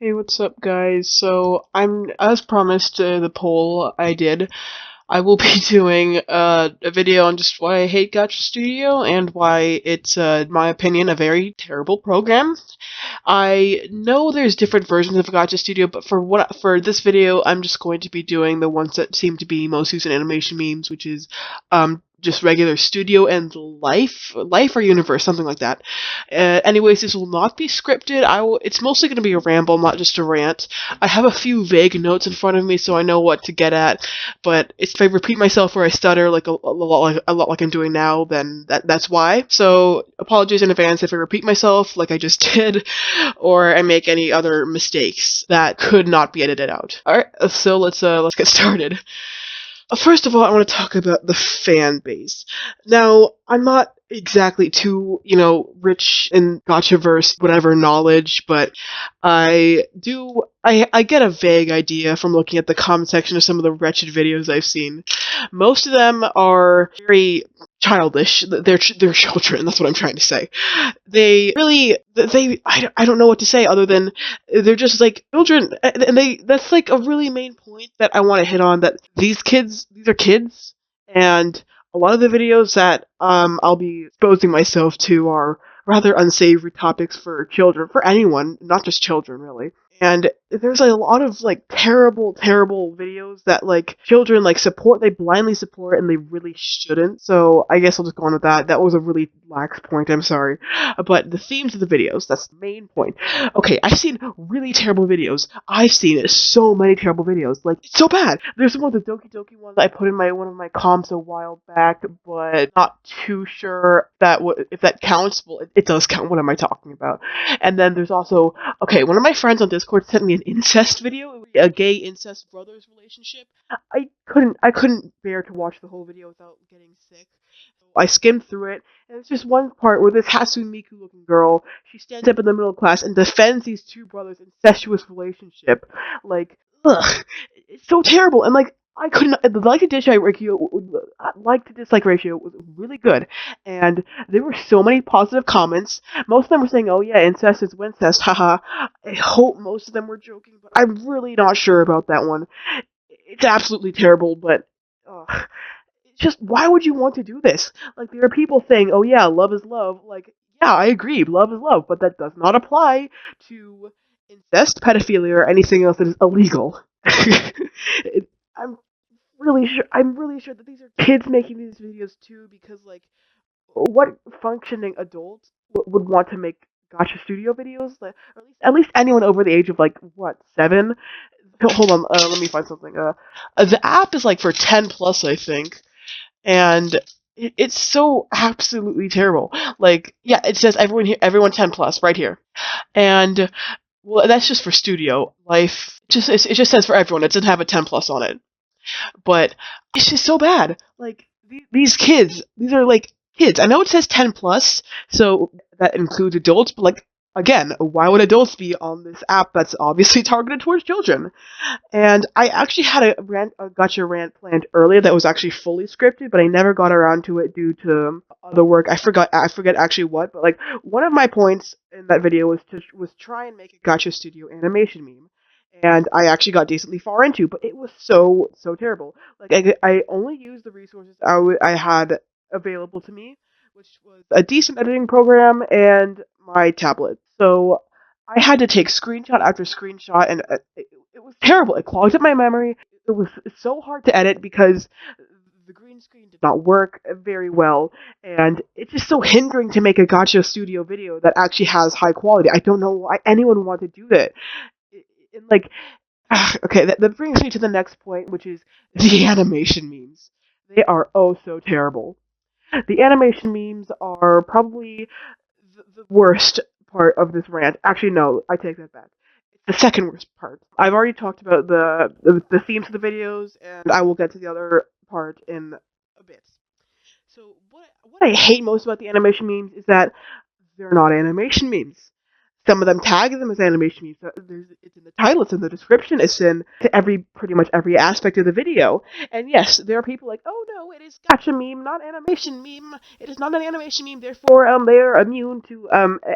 Hey, what's up, guys? So, as promised, the poll I did, I will be doing a video on just why I hate Gacha Studio and why it's, in my opinion, a very terrible program. I know there's different versions of Gacha Studio, but for this video, I'm just going to be doing the ones that seem to be most used in animation memes, which is just regular Studio and Life or Universe, something like that. Anyways, this will not be scripted. It's mostly going to be a ramble, not just a rant. I have a few vague notes in front of me, so I know what to get at. But if I repeat myself or I stutter a lot like I'm doing now, then that's why. So apologies in advance if I repeat myself like I just did, or I make any other mistakes that could not be edited out. All right, so let's get started. First of all, I want to talk about the fan base. Now, I'm not exactly too, rich in Gotchaverse, whatever knowledge, but I get a vague idea from looking at the comment section of some of the wretched videos I've seen. Most of them are very childish. They're children, that's what I'm trying to say. I don't know what to say other than they're just like children, and that's like a really main point that I want to hit on, that these are kids, and a lot of the videos that I'll be exposing myself to are rather unsavory topics for children, for anyone, not just children, really. And there's like a lot of like terrible, terrible videos that like children they blindly support, and they really shouldn't. So I guess I'll just go on with that. That was a really lax point, I'm sorry. But the themes of the videos, that's the main point. Okay, I've seen really terrible videos. I've seen so many terrible videos. Like, it's so bad. There's one of the Doki Doki ones I put in one of my comps a while back, but not too sure if that counts. Well, it does count. What am I talking about? And then there's also, okay, one of my friends on Discord sent me an incest video, a gay incest brothers relationship. I couldn't bear to watch the whole video without getting sick. So I skimmed through it, and there's just one part where this Hatsune Miku looking girl, she stands up in the middle of class and defends these two brothers' incestuous relationship. Like, ugh, it's so terrible. And like, I couldn't. The like to dislike ratio was really good, and there were so many positive comments. Most of them were saying, "Oh yeah, incest is wincest." Haha. I hope most of them were joking, but I'm really not sure about that one. It's absolutely terrible, but it's just, why would you want to do this? Like, there are people saying, "Oh yeah, love is love." Like, yeah, I agree, love is love, but that does not apply to incest, pedophilia, or anything else that is illegal. I'm I'm really sure that these are kids making these videos too, because like, what functioning adult would want to make Gacha Studio videos? Like, or at least anyone over the age of like what, 7? Hold on, let me find something. The app is like for 10 plus, I think, and it's so absolutely terrible. Like, yeah, it says everyone 10 plus right here, and well, that's just for Studio. Life it just says for everyone. It doesn't have a 10 plus on it, but it's just so bad. Like, these kids, these are like kids. I know it says 10 plus, so that includes adults, but like, again, why would adults be on this app that's obviously targeted towards children? And I actually had a gotcha rant planned earlier that was actually fully scripted, but I never got around to it due to other work. I forget actually what, but like, one of my points in that video was try and make a Gotcha Studio animation meme, and I actually got decently far into, but it was so terrible. Like, I only used the resources I had available to me, which was a decent editing program and my tablet. So I had to take screenshot after screenshot, and it was terrible. It clogged up my memory. It was so hard to edit because the green screen did not work very well, and it's just so hindering to make a Gacha Studio video that actually has high quality. I don't know why anyone would want to do that. Like, okay, that brings me to the next point, which is the animation memes. They are oh so terrible. The animation memes are probably the worst part of this rant. Actually, no, I take that back. It's the second worst part. I've already talked about the themes of the videos, and I will get to the other part in a bit. So what I hate most about the animation memes is that they're not animation memes. Some of them tag them as animation memes. So it's in the title, it's in the description, it's in pretty much every aspect of the video. And yes, there are people like, "Oh no, it is gotcha meme, not animation meme. It is not an animation meme, therefore they are immune to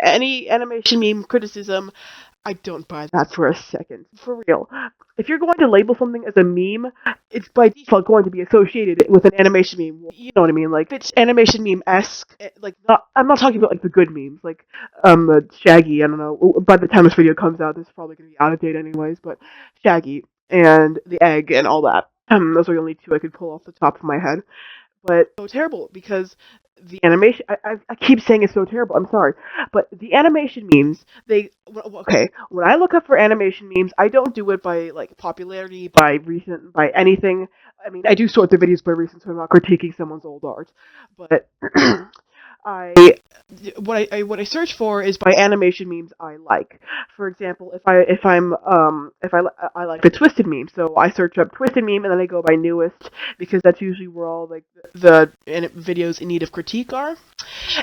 any animation meme criticism." I don't buy that for a second. For real. If you're going to label something as a meme, it's by default going to be associated with an animation meme. You know what I mean? Like, if it's animation meme-esque, like, I'm not talking about, like, the good memes, like, Shaggy, I don't know, by the time this video comes out, this is probably going to be out of date anyways, but Shaggy and the egg and all that. Those are the only two I could pull off the top of my head. But so terrible because the animation. I keep saying it's so terrible. I'm sorry, but the animation memes. Okay. When I look up for animation memes, I don't do it by like popularity, by recent, by anything. I mean, I do sort the videos by recent, so I'm not critiquing someone's old art. But I what I search for is by animation memes I like. For example, if I like the twisted meme, so I search up twisted meme and then I go by newest because that's usually where all like the videos in need of critique are.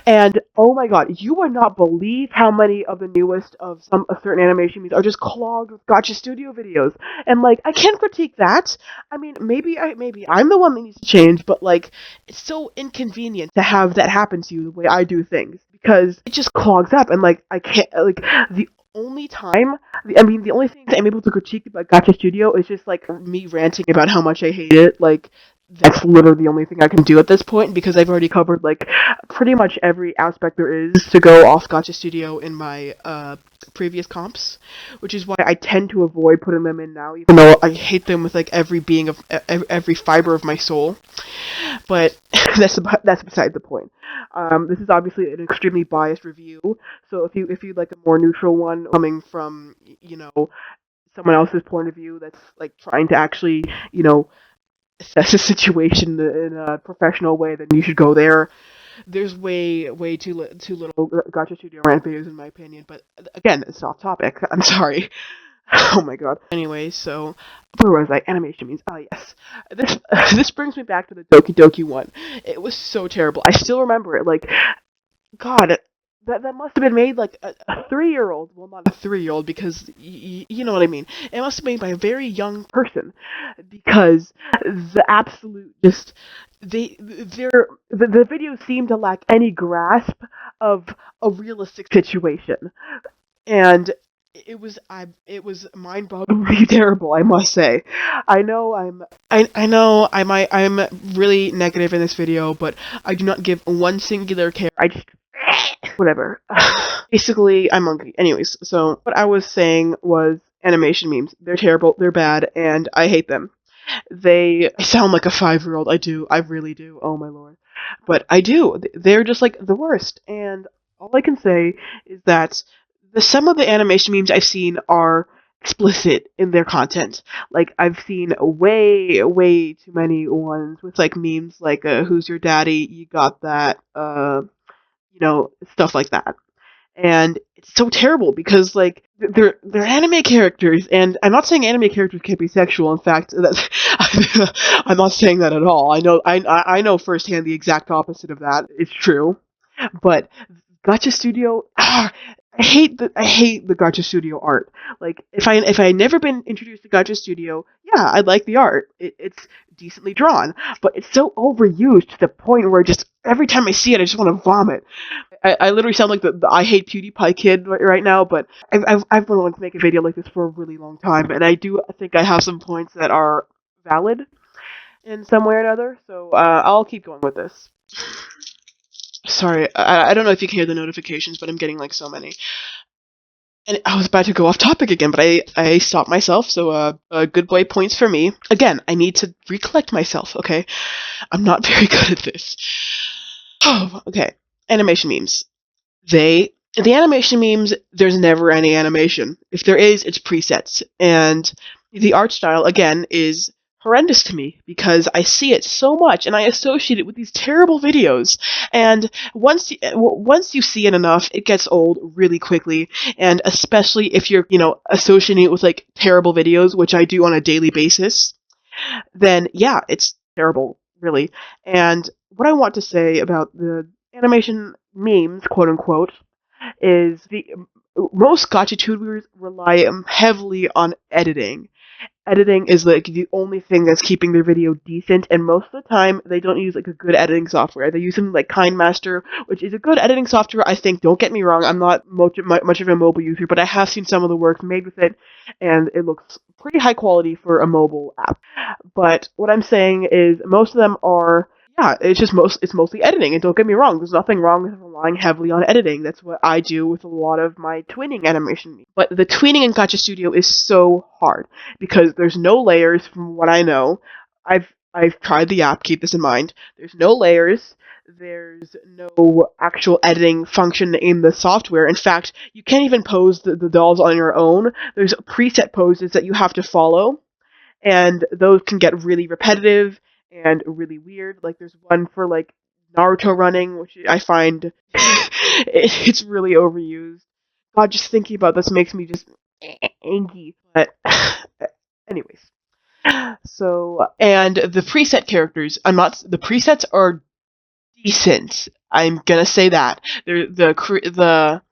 And oh my god, you would not believe how many of the newest of some a certain animation memes are just clogged with Gacha Studio videos. And like, I can't critique that. I mean, maybe I'm the one that needs to change, but like, it's so inconvenient to have that happen to you the way I do things because it just clogs up. And like, I can't like the only time, the only thing that I'm able to critique about Gacha Studio is just like me ranting about how much I hate it. Like, that's literally the only thing I can do at this point because I've already covered like pretty much every aspect there is to go off Gacha Studio in my previous comps, which is why I tend to avoid putting them in now, even though I hate them with like every being of every fiber of my soul. But that's beside the point. This is obviously an extremely biased review, so if you like a more neutral one coming from someone else's point of view that's like trying to actually assess a situation in a professional way, then you should go there. There's way too little Gacha Studio rant videos in my opinion, but again, it's off topic. I'm sorry. Oh my god. Anyway, so where was I? Animation means. Oh yes. This this brings me back to the Doki Doki one. It was so terrible. I still remember it. Like, God, that must have been made like a 3-year-old. Well, not a 3-year-old because you know what I mean. It must have been made by a very young person because the absolute just the videos seem to lack any grasp of a realistic situation, and it was mind-bogglingly terrible, I must say. I know I'm really negative in this video, but I do not give one singular care. I just whatever. Basically, I'm monkey. Anyways, so what I was saying was animation memes. They're terrible, they're bad, and I hate them. I sound like a 5-year-old. I do. I really do. Oh my lord. But I do. They're just like the worst. And all I can say is that some of the animation memes I've seen are explicit in their content. Like, I've seen way too many ones with like memes like "Who's your daddy? You got that?" Stuff like that. And it's so terrible because like they're anime characters, and I'm not saying anime characters can't be sexual. In fact, I'm not saying that at all. I know firsthand the exact opposite of that. It's true, but Gacha Studio. I hate the Gacha Studio art. Like, if I had never been introduced to Gacha Studio, yeah, I like the art. It's decently drawn, but it's so overused to the point where just every time I see it, I just want to vomit. I literally sound like the I Hate PewDiePie kid right now, but I've been wanting to make a video like this for a really long time, and I do think I have some points that are valid in some way or another. So I'll keep going with this. Sorry, I don't know if you can hear the notifications, but I'm getting like so many. And I was about to go off topic again, but I stopped myself, so good boy points for me. Again, I need to recollect myself, okay? I'm not very good at this. Oh, okay. Animation memes. The animation memes, there's never any animation. If there is, it's presets. And the art style, again, is horrendous to me because I see it so much and I associate it with these terrible videos. And once you see it enough, it gets old really quickly. And especially if you're, associating it with like terrible videos, which I do on a daily basis, then yeah, it's terrible, really. And what I want to say about the animation memes, quote unquote, is the most gacha tubers rely heavily on editing, editing is like the only thing that's keeping their video decent, and most of the time they don't use like a good editing software. They use something like KindMaster, which is a good editing software, I think. Don't get me wrong, I'm not much of a mobile user, but I have seen some of the work made with it, and it looks pretty high quality for a mobile app. But what I'm saying is most of them are, yeah, it's mostly editing. And don't get me wrong, there's nothing wrong with relying heavily on editing. That's what I do with a lot of my tweening animation. But the tweening in Gacha Studio is so hard because there's no layers from what I know. I've tried the app, keep this in mind. There's no layers. There's no actual editing function in the software. In fact, you can't even pose the dolls on your own. There's preset poses that you have to follow, and those can get really repetitive and really weird. Like there's one for like Naruto running, which I find it's really overused. God, just thinking about this makes me just angry. But anyways, so and the preset characters, the presets are decent. I'm gonna say that the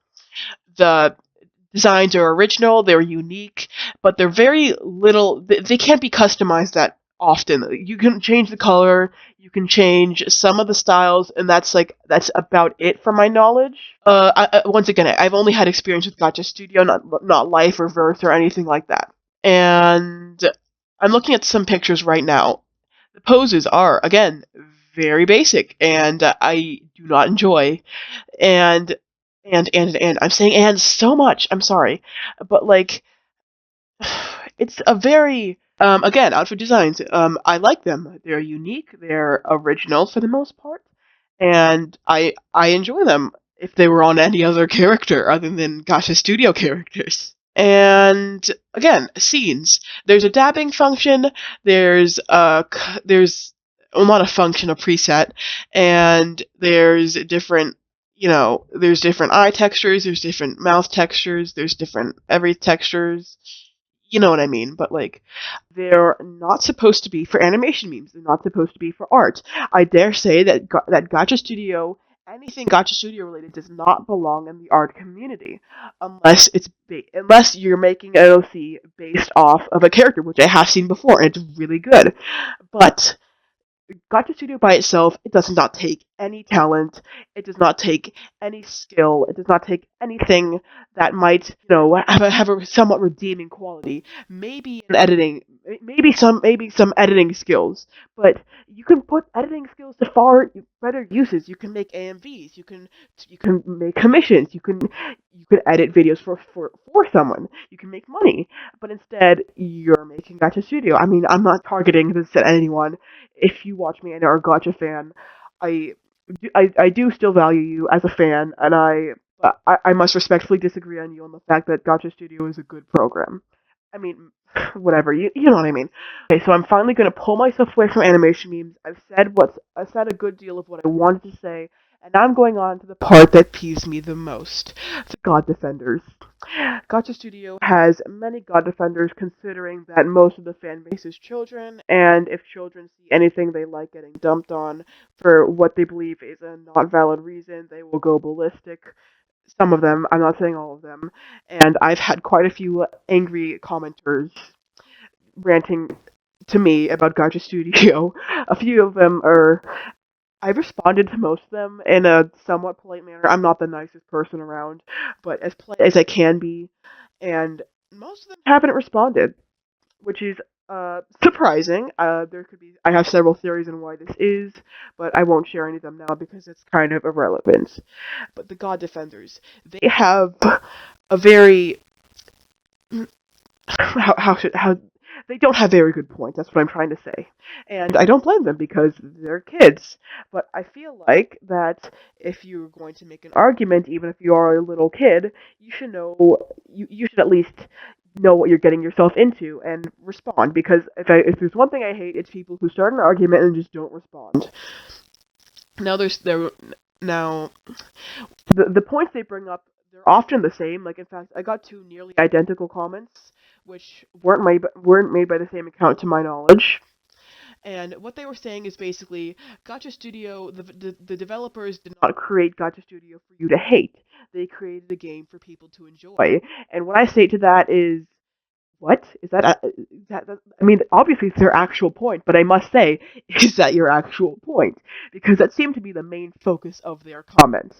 designs are original, they're unique, but they're very little. They can't be customized that often. You can change the color, you can change some of the styles, and that's about it from my knowledge. Once again, I've only had experience with Gacha Studio, not Life or Verse or anything like that. And I'm looking at some pictures right now. The poses are again very basic, and I do not enjoy. And and I'm saying and so much. I'm sorry, but like it's a very again outfit designs. I like them. They're unique. They're original for the most part, and I enjoy them. If they were on any other character other than Gacha Studio characters. And again, scenes. There's a dabbing function. There's well, not a function, a preset, and there's different. There's different eye textures. There's different mouth textures. There's different every textures. You know what I mean? But like, they're not supposed to be for animation memes. They're not supposed to be for art. I dare say that Gacha Studio, anything Gacha Studio related, does not belong in the art community, unless you're making an OC based off of a character, which I have seen before, and it's really good. But Gacha Studio by itself, it does not take any talent. It does not take any skill. It does not take anything that might, have a somewhat redeeming quality. Maybe in editing, maybe some editing skills, but you can put editing skills to far better uses. You can make AMVs. You can make commissions. You can edit videos for someone. You can make money, but instead you're making Gacha Studio. I mean, I'm not targeting this at anyone. If you watch me and are a Gacha fan, I I do still value you as a fan, and I must respectfully disagree on you on the fact that Gacha Studio is a good program. I mean, whatever, you know what I mean. Okay, so I'm finally going to pull myself away from animation memes. I've said a good deal of what I wanted to say, and now I'm going on to the part that peeves me the most: the God Defenders. Gacha Studio has many God Defenders, considering that most of the fan base is children, and if children see anything they like getting dumped on for what they believe is a not valid reason, they will go ballistic. Some of them, I'm not saying all of them, and I've had quite a few angry commenters ranting to me about Gacha Studio. A few of them are. I've responded to most of them in a somewhat polite manner. I'm not the nicest person around, but as polite as I can be, and most of them haven't responded, which is surprising. I have several theories on why this is, but I won't share any of them now because it's kind of irrelevant. But the God Defenders, they have a very how they don't have very good points. That's what I'm trying to say, and I don't blame them because they're kids. But I feel like that if you're going to make an argument, even if you are a little kid, you should know you should at least know what you're getting yourself into and respond. Because if there's one thing I hate, it's people who start an argument and just don't respond. Now now the points they bring up, they're often the same. Like in fact, I got two nearly identical comments which weren't made by the same account to my knowledge. And what they were saying is basically, Gacha Studio, the developers did not create Gacha Studio for you to hate. They created a game for people to enjoy. And what I say to that is, what is that? I mean, obviously it's their actual point, but I must say, is that your actual point? Because that seemed to be the main focus of their comment.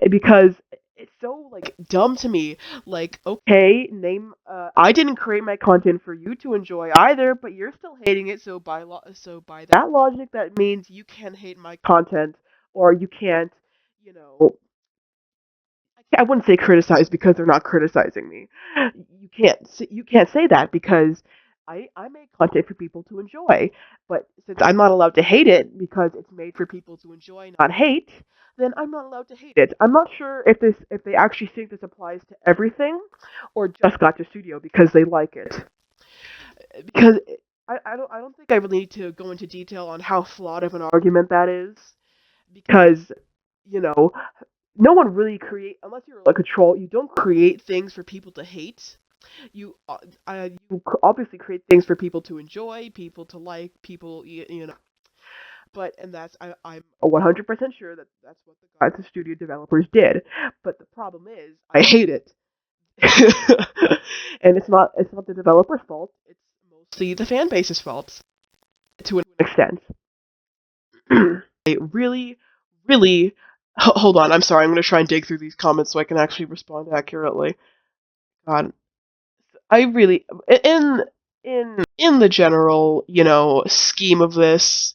Because it's so like dumb to me. Like, okay, name. I didn't create my content for you to enjoy either, but you're still hating it. So by that logic, that means you can hate my content, or you can't, you know, I wouldn't say criticize because they're not criticizing me. You can't say that because I make content for people to enjoy. But since I'm not allowed to hate it because it's made for people to enjoy, not hate, then I'm not allowed to hate it. I'm not sure if they actually think this applies to everything or just Gacha Studio because they like it. Because I don't think I really need to go into detail on how flawed of an argument that is because you know no one really create unless you're like a troll. You don't create things for people to hate. You obviously create things for people to enjoy, people to like, people you know. But and I'm 100% sure that that's what the Gacha Studio developers did. But the problem is, I hate it, and it's not the developer's fault. It's mostly the fan base's fault to an extent. I really, really. Hold on, I'm sorry. I'm going to try and dig through these comments so I can actually respond accurately. God, I really in the general, scheme of this,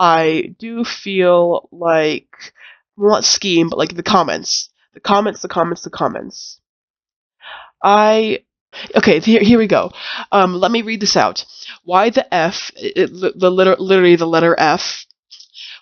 I do feel like well, not scheme, but like the comments. I okay. Here we go. Let me read this out. Why the f? Literally the letter F.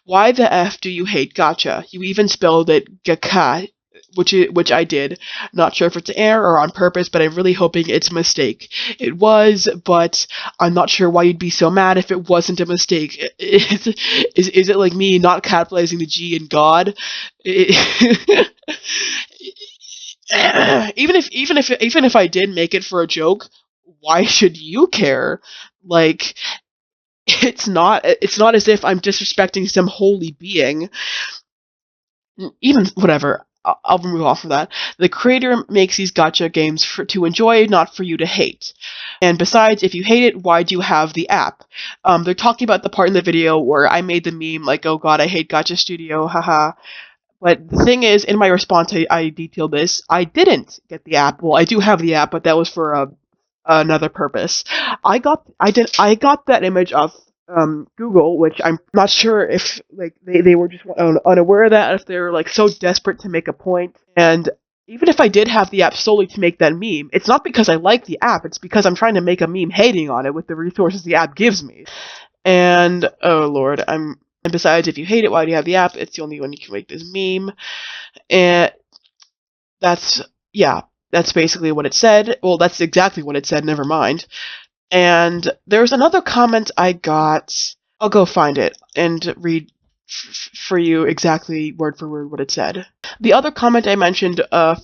Why the f do you hate Gacha? You even spelled it Gaka, which I did. Not sure if it's an error or on purpose, but I'm really hoping it's a mistake. It was, but I'm not sure why you'd be so mad if it wasn't a mistake. Is it like me not capitalizing the G in God? Even if I did make it for a joke, why should you care? Like it's not as if I'm disrespecting some holy being. Even whatever. I'll move off of that. The creator makes these gacha games to enjoy, not for you to hate. And besides, if you hate it, why do you have the app? They're talking about the part in the video where I made the meme like, "Oh God, I hate Gacha Studio, haha." But the thing is, in my response, I detailed this. I didn't get the app. Well, I do have the app, but that was for another purpose. I got that image off Google, which I'm not sure if like they were just unaware of that, if they're like so desperate to make a point. And even if I did have the app solely to make that meme, it's not because I like the app. It's because I'm trying to make a meme hating on it with the resources the app gives me. And oh lord, and besides, if you hate it, why do you have the app? It's the only one you can make this meme. And that's yeah, that's basically what it said. Well, that's exactly what it said. Never mind. And there's another comment I got. I'll go find it and read for you exactly word for word what it said. The other comment I mentioned uh,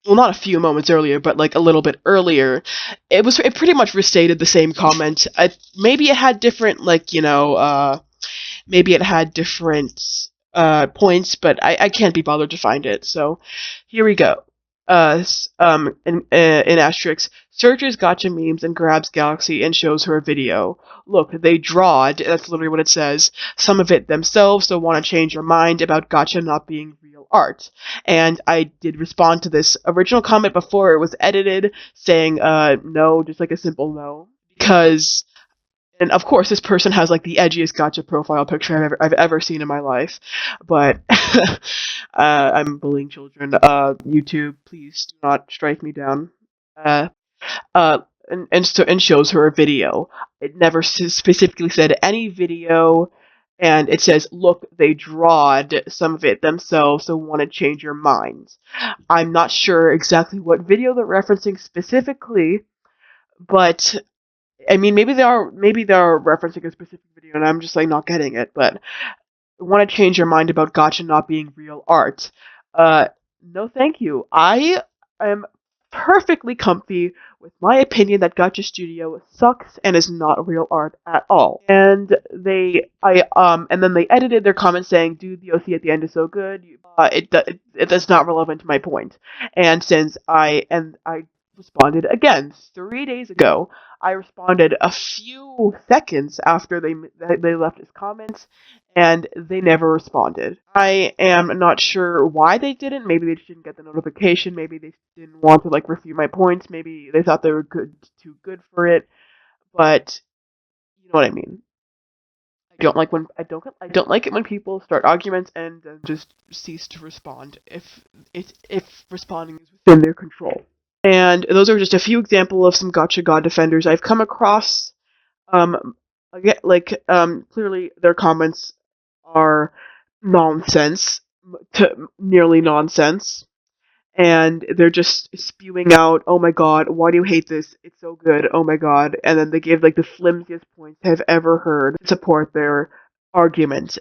well, not a few moments earlier, but like a little bit earlier, it pretty much restated the same comment. Maybe it had different maybe it had different points, but I can't be bothered to find it. So here we go. In asterisk, searches Gacha memes and grabs Galaxy and shows her a video. Look, they drawed, that's literally what it says, some of it themselves, so want to change your mind about Gacha not being real art. And I did respond to this original comment before it was edited, saying, no, just like a simple no. Because and of course, this person has like the edgiest Gacha profile picture I've ever seen in my life. But I'm bullying children. YouTube, please do not strike me down. Uh, and shows her a video. It never specifically said any video, and it says, "Look, they drawed some of it themselves, so want to change your minds." I'm not sure exactly what video they're referencing specifically, but I mean, maybe they are referencing a specific video, and I'm just like not getting it. But want to change your mind about Gacha not being real art? Uh, no, thank you. I am perfectly comfy with my opinion that Gacha Studio sucks and is not real art at all. And and then they edited their comment saying, "Dude, the OC at the end is so good. That's not relevant to my point." And I responded again 3 days ago. I responded a few seconds after they left his comments, and they never responded. I am not sure why they didn't. Maybe they just didn't get the notification. Maybe they didn't want to like refute my points. Maybe they thought they were too good for it. But you know what I mean. I don't like it when people start arguments and then just cease to respond if responding is within their control. And those are just a few examples of some Gotcha God defenders I've come across. Again, clearly their comments are nonsense, to nearly nonsense, and they're just spewing out, "Oh my god, why do you hate this? It's so good. Oh my god!" And then they give like the flimsiest points I've ever heard to support their argument.